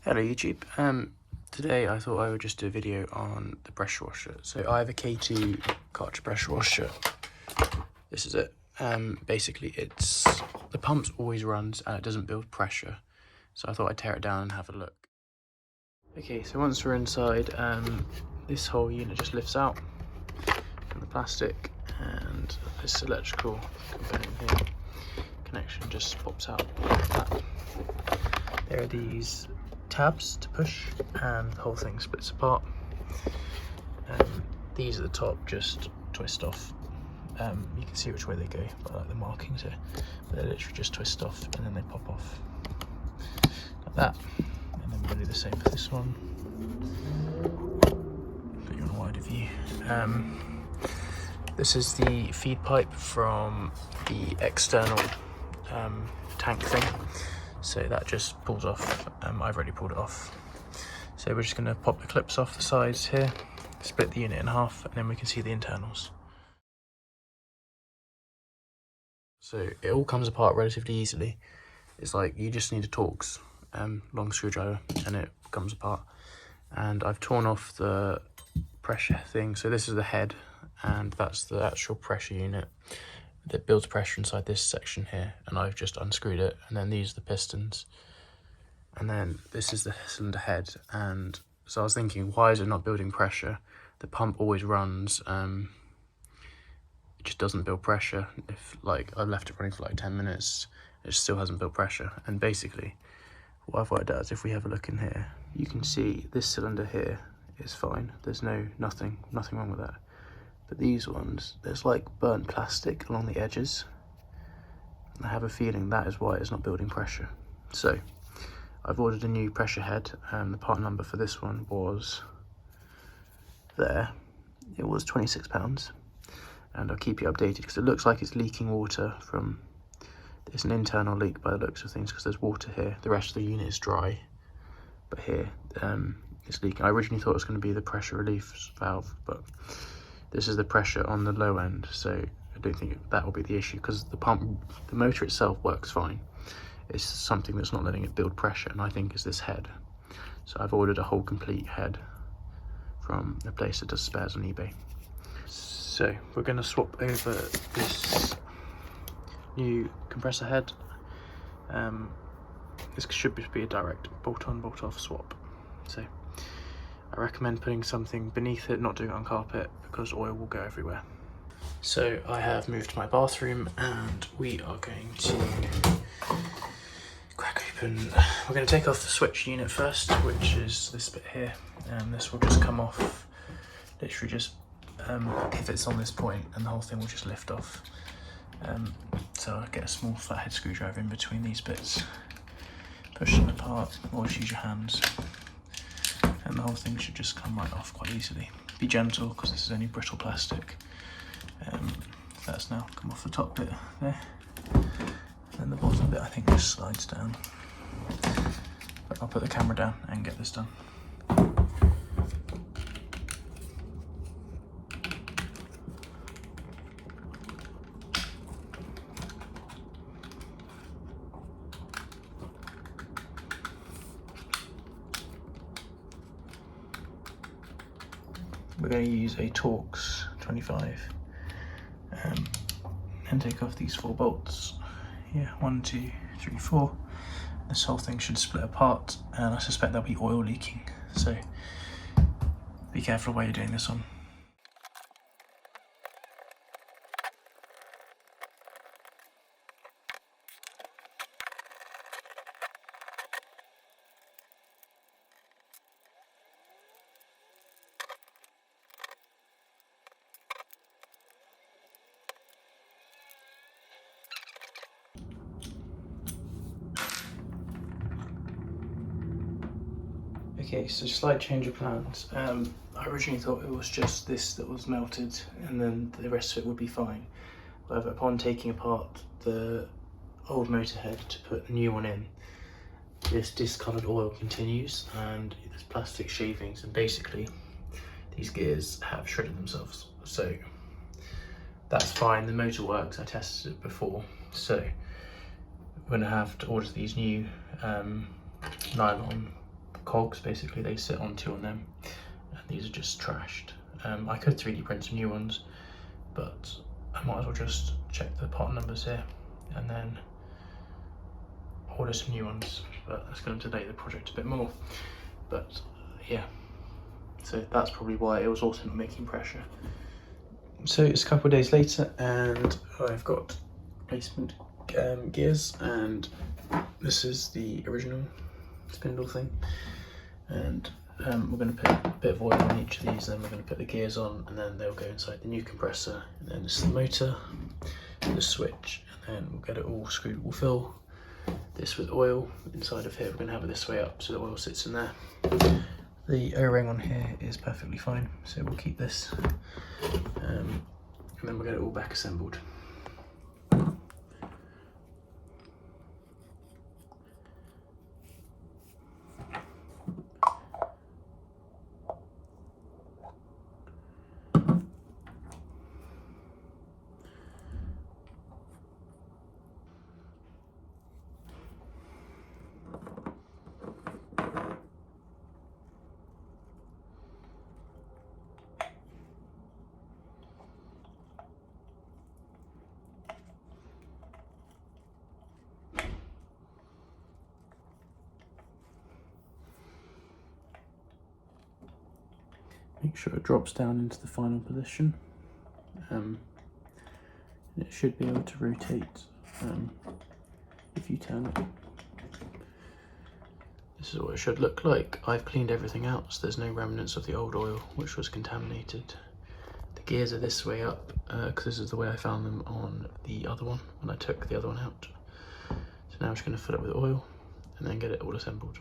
Hello YouTube. Today I thought I would just do a video on the pressure washer. So I have a K2 Karcher pressure washer. This is it. Basically it's, the pump always runs and it doesn't build pressure. So I thought I'd tear it down and have a look. Okay, so once we're inside, this whole unit just lifts out from the plastic, and this electrical component here, connection just pops out like that. There are these tabs to push and the whole thing splits apart. These at the top just twist off. You can see which way they go by like the markings here, but they literally just twist off and then they pop off like that. And then we're going to do the same for this one. Put you on a wider view. This is the feed pipe from the external tank thing, so that just pulls off. I've already pulled it off, so we're just going to pop the clips off the sides here, split the unit in half, and then we can see the internals. So it all comes apart relatively easily. It's like you just need a Torx long screwdriver and it comes apart. And I've torn off the pressure thing, so this is the head and that's the actual pressure unit that builds pressure inside this section here, and I've just unscrewed it. And then these are the pistons, and then this is the cylinder head. And so I was thinking, why is it not building pressure? The pump always runs, it just doesn't build pressure. If like I've left it running for like 10 minutes, it still hasn't built pressure. And basically what I've worked out is, if we have a look in here, you can see this cylinder here is fine. There's nothing wrong with that. But these ones, there's like burnt plastic along the edges. I have a feeling that is why it's not building pressure. So I've ordered a new pressure head. The part number for this one was there. It was £26. And I'll keep you updated because it looks like it's leaking water from, it's an internal leak by the looks of things, because there's water here. The rest of the unit is dry, but here it's leaking. I originally thought it was going to be the pressure relief valve, but this is the pressure on the low end, so I don't think that will be the issue, because the motor itself works fine. It's something that's not letting it build pressure, and I think is this head. So I've ordered a whole complete head from a place that does spares on eBay. So we're going to swap over this new compressor head. This should be a direct bolt-on, bolt-off swap. So I recommend putting something beneath it, not doing it on carpet, because oil will go everywhere. So I have moved to my bathroom and we are going to crack open. We're going to take off the switch unit first, which is this bit here, and this will just come off, literally just pivots on this point, and the whole thing will just lift off. So I get a small flathead screwdriver in between these bits, push them apart, or just use your hands, and the whole thing should just come right off quite easily. Be gentle, because this is only brittle plastic. That's now come off the top bit there, and the bottom bit I think just slides down. But I'll put the camera down and get this done. We're going to use a Torx 25 and take off these 4 bolts. Yeah, 1, 2, 3, 4. This whole thing should split apart, and I suspect there'll be oil leaking, so be careful while you're doing this one. Okay, so slight change of plans. I originally thought it was just this that was melted and then the rest of it would be fine. However, upon taking apart the old motor head to put a new one in, this discoloured oil continues, and there's plastic shavings, and basically these gears have shredded themselves. So that's fine, the motor works, I tested it before. So we're going to have to order these new nylon cogs, basically. They sit on two on them, and these are just trashed. I could 3D print some new ones, but I might as well just check the part numbers here and then order some new ones, but that's going to delay the project a bit more. But yeah, so that's probably why it was also not making pressure. So it's a couple of days later, and I've got replacement gears, and this is the original spindle thing, and we're going to put a bit of oil on each of these, then we're going to put the gears on, and then they'll go inside the new compressor, and then this is the motor, the switch, and then we'll get it all screwed. We'll fill this with oil inside of here. We're going to have it this way up so the oil sits in there. The O-ring on here is perfectly fine, so we'll keep this, and then we'll get it all back assembled. Make sure it drops down into the final position. It should be able to rotate if you turn it. This is what it should look like. I've cleaned everything out, so there's no remnants of the old oil which was contaminated. The gears are this way up, because this is the way I found them on the other one when I took the other one out. So now I'm just going to fill it with oil and then get it all assembled.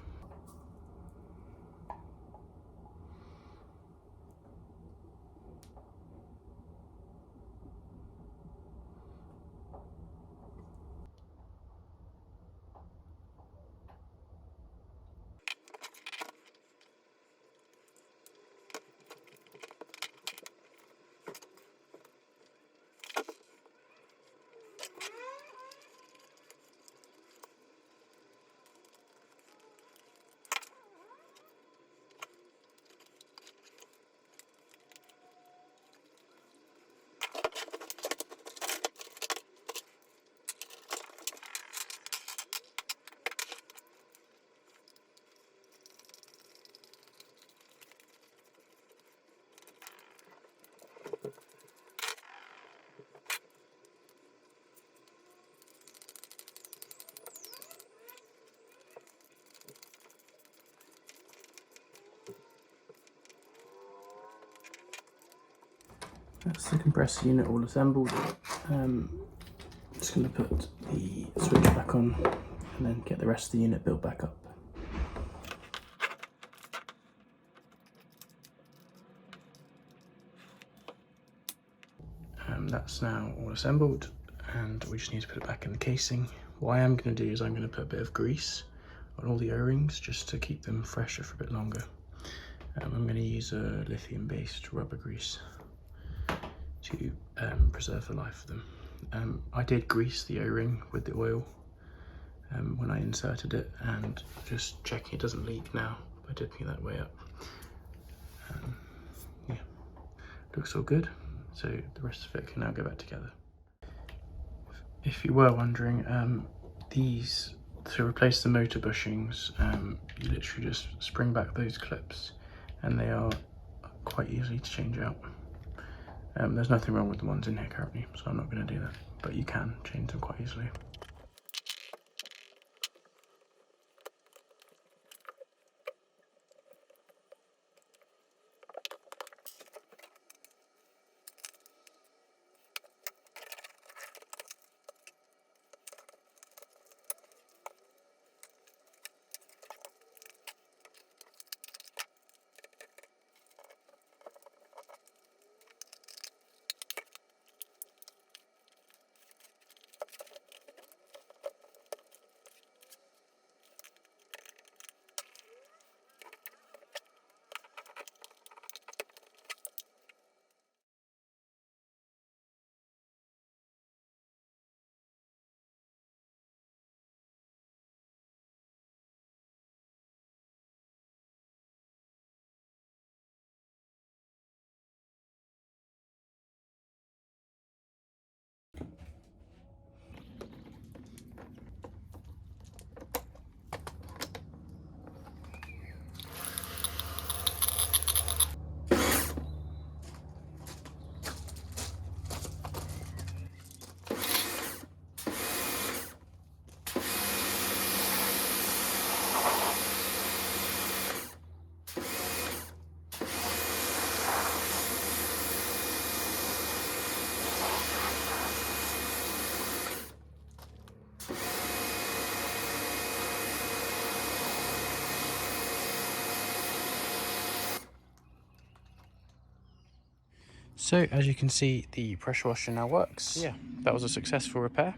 That's the compressor unit all assembled. Just going to put the switch back on and then get the rest of the unit built back up. That's now all assembled, and we just need to put it back in the casing. What I am going to do is I'm going to put a bit of grease on all the O-rings just to keep them fresher for a bit longer. I'm going to use a lithium-based rubber grease to preserve the life of them. I did grease the O-ring with the oil when I inserted it, and just checking it doesn't leak now by dipping it that way up. Yeah, looks all good, so the rest of it can now go back together. If you were wondering, these, to replace the motor bushings, you literally just spring back those clips, and they are quite easy to change out. There's nothing wrong with the ones in here currently, so I'm not going to do that, but you can change them quite easily. So as you can see, the pressure washer now works. Yeah, that was a successful repair,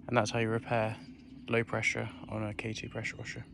and that's how you repair low pressure on a K2 pressure washer.